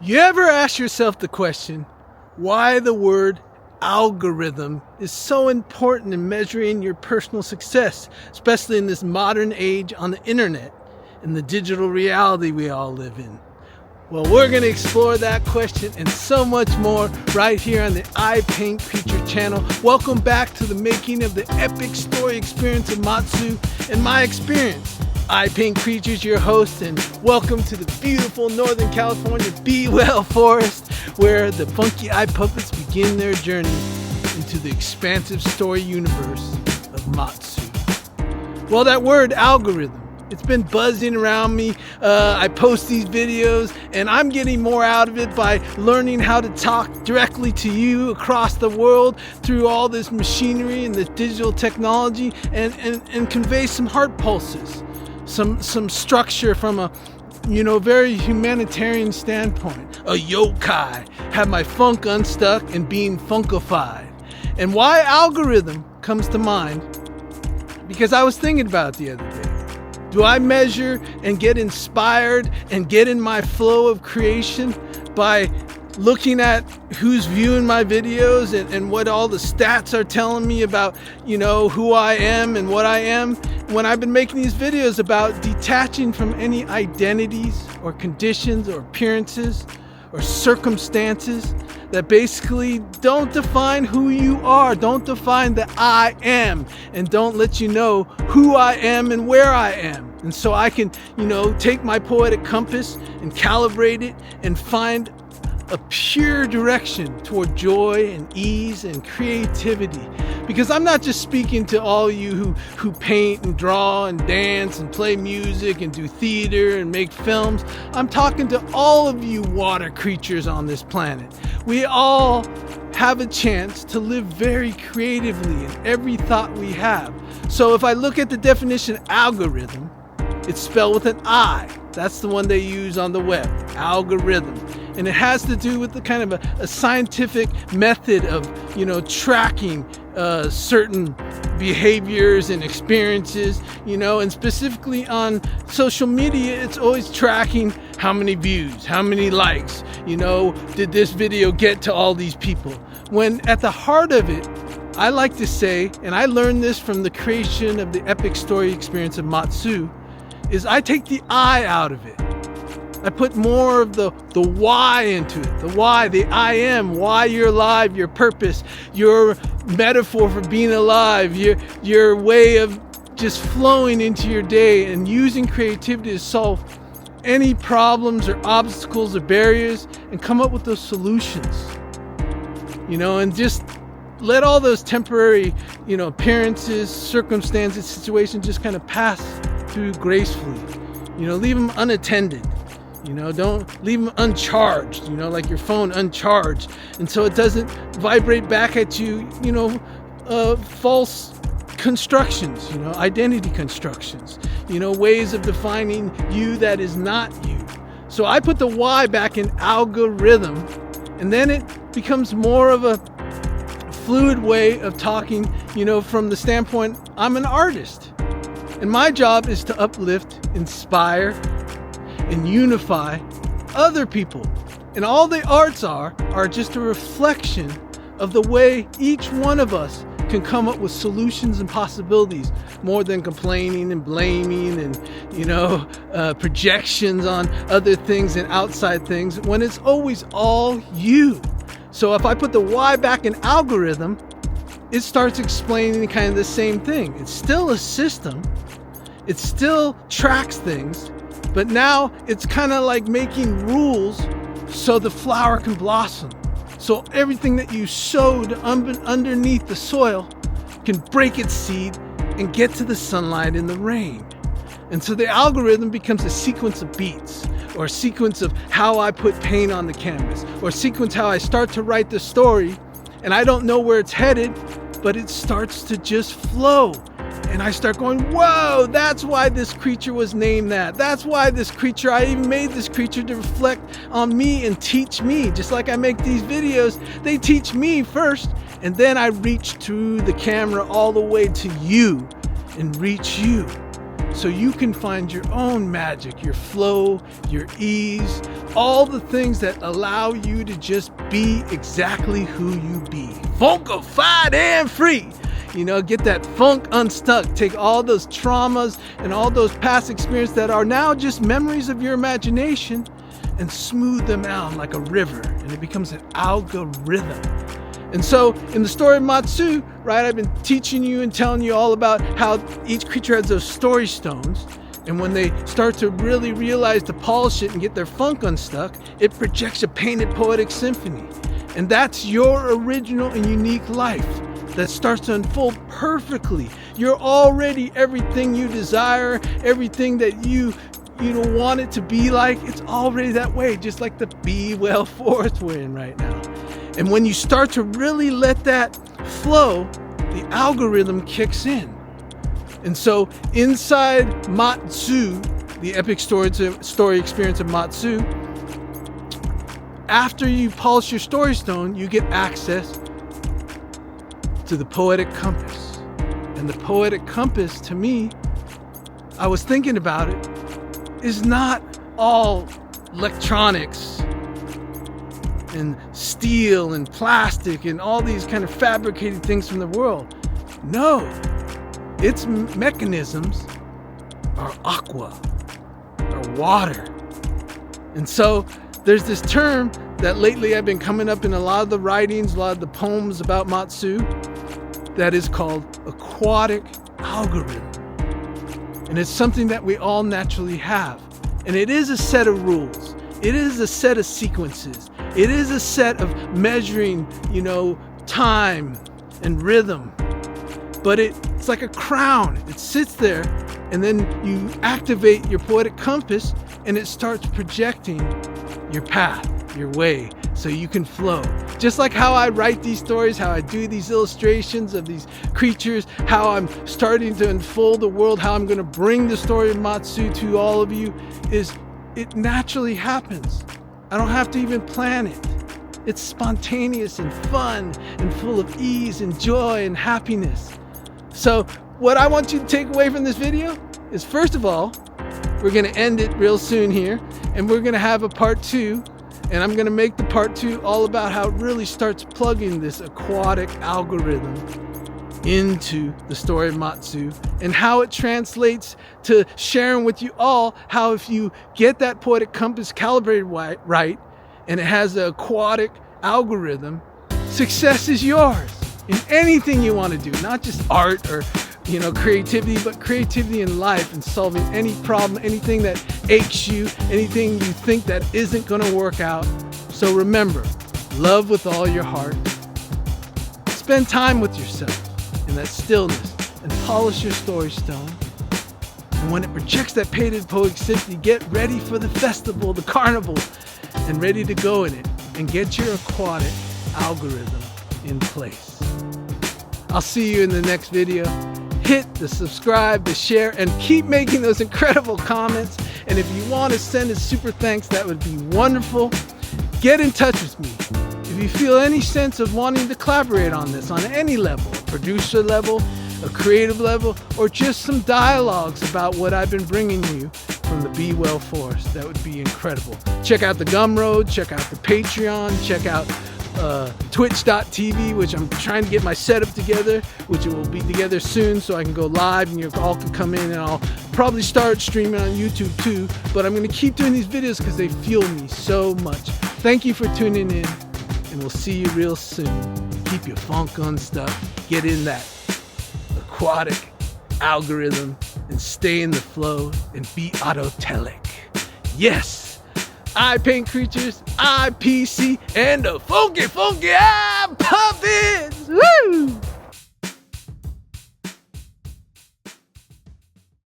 You ever ask yourself the question, why the word algorithm is so important in measuring your personal success, especially in this modern age on the internet and the digital reality we all live in? Well, we're going to explore that question and so much more right here on the I Paint Creature channel. Welcome back to the making of the epic story experience of Matsu and my experience. I Paint Creatures, your host, and welcome to the beautiful Northern California Be Well Forest, where the funky eye puppets begin their journey into the expansive story universe of Matsu. Well, that word algorithm, it's been buzzing around me. I post these videos and I'm getting more out of it by learning how to talk directly to you across the world through all this machinery and this digital technology and convey some heart pulses, some structure from a very humanitarian standpoint. A yokai, have my funk unstuck and being funkified. And why algorithm comes to mind, because I was thinking about it the other day. Do I measure and get inspired and get in my flow of creation by looking at who's viewing my videos and what all the stats are telling me about, who I am and what I am? When I've been making these videos about detaching from any identities or conditions or appearances or circumstances that basically don't define who you are, don't define the I am, and don't let you know who I am and where I am. And so I can, take my poetic compass and calibrate it and find a pure direction toward joy and ease and creativity. Because I'm not just speaking to all you who paint and draw and dance and play music and do theater and make films. I'm talking to all of you water creatures on this planet. We all have a chance to live very creatively in every thought we have. So if I look at the definition algorithm, it's spelled with an I. That's the one they use on the web, algorithm. And it has to do with the kind of a scientific method of, tracking certain behaviors and experiences, and specifically on social media, it's always tracking how many views, how many likes, did this video get to all these people? When at the heart of it, I like to say, and I learned this from the creation of the epic story experience of Matsu, is I take the I out of it. I put more of the why into it. The why, the I am, why you're alive, your purpose, your metaphor for being alive, your way of just flowing into your day and using creativity to solve any problems or obstacles or barriers and come up with those solutions. And just let all those temporary, appearances, circumstances, situations just kind of pass through gracefully. Leave them unattended. Don't leave them uncharged, like your phone uncharged. And so it doesn't vibrate back at you, false constructions, identity constructions, ways of defining you that is not you. So I put the Y back in algorithm, and then it becomes more of a fluid way of talking, from the standpoint, I'm an artist. And my job is to uplift, inspire, and unify other people. And all the arts are just a reflection of the way each one of us can come up with solutions and possibilities, more than complaining and blaming and, projections on other things and outside things, when it's always all you. So if I put the Y back in algorithm, it starts explaining kind of the same thing. It's still a system. It still tracks things, but now it's kind of like making rules so the flower can blossom. So everything that you sowed underneath the soil can break its seed and get to the sunlight and the rain. And so the algorithm becomes a sequence of beats, or a sequence of how I put paint on the canvas, or a sequence how I start to write the story, and I don't know where it's headed, but it starts to just flow. And I start going, whoa, that's why this creature was named that. That's why this creature, I even made this creature to reflect on me and teach me. Just like I make these videos, they teach me first, and then I reach through the camera all the way to you and reach you. So you can find your own magic, your flow, your ease, all the things that allow you to just be exactly who you be. Funkified and free. You know, get that funk unstuck. Take all those traumas and all those past experiences that are now just memories of your imagination and smooth them out like a river, and it becomes an algorithm. And so in the story of Matsu, right, I've been teaching you and telling you all about how each creature has those story stones. And when they start to really realize to polish it and get their funk unstuck, it projects a painted poetic symphony. And that's your original and unique life that starts to unfold perfectly. You're already everything you desire, everything that you want it to be like. It's already that way, just like the Be Well forest we're in right now. And when you start to really let that flow, the algorithm kicks in. And so inside Matsu, the epic story experience of Matsu, after you polish your story stone, you get access to the poetic compass. And the poetic compass, to me, I was thinking about it, is not all electronics and steel and plastic and all these kind of fabricated things from the world. No, its mechanisms are aqua, are water. And so there's this term that lately I've been coming up in a lot of the writings, a lot of the poems about Matsu, that is called aquatic algorithm. And it's something that we all naturally have. And it is a set of rules. It is a set of sequences. It is a set of measuring, time and rhythm. But it's like a crown. It sits there, and then you activate your poetic compass, and it starts projecting your path, your way, so you can flow. Just like how I write these stories, how I do these illustrations of these creatures, how I'm starting to unfold the world, how I'm going to bring the story of Matsu to all of you, it naturally happens. I don't have to even plan it. It's spontaneous and fun and full of ease and joy and happiness. So what I want you to take away from this video is, first of all, we're going to end it real soon here, and we're going to have a part 2. And I'm going to make the part 2 all about how it really starts plugging this aquatic algorithm into the story of Matsu, and how it translates to sharing with you all how if you get that poetic compass calibrated right, and it has the aquatic algorithm, success is yours in anything you want to do, not just art or creativity, but creativity in life and solving any problem, anything that aches you, anything you think that isn't going to work out. So remember, love with all your heart. Spend time with yourself in that stillness and polish your story stone. And when it projects that painted poetic symphony, get ready for the festival, the carnival, and ready to go in it and get your aquatic algorithm in place. I'll see you in the next video. Hit the subscribe, the share, and keep making those incredible comments. And if you want to send a super thanks, that would be wonderful. Get in touch with me. If you feel any sense of wanting to collaborate on this on any level, a producer level, a creative level, or just some dialogues about what I've been bringing you from the Be Well forest, that would be incredible. Check out the Gumroad, check out the Patreon, check out twitch.tv, which I'm trying to get my setup together, which it will be together soon so I can go live and you all can come in, and I'll probably start streaming on YouTube too, but I'm going to keep doing these videos because they fuel me so much. Thank you for tuning in, and we'll see you real soon. Keep your funk unstuck, get in that aquatic algorithm, and stay in the flow and be autotelic. Yes! I paint creatures, I PC, and a funky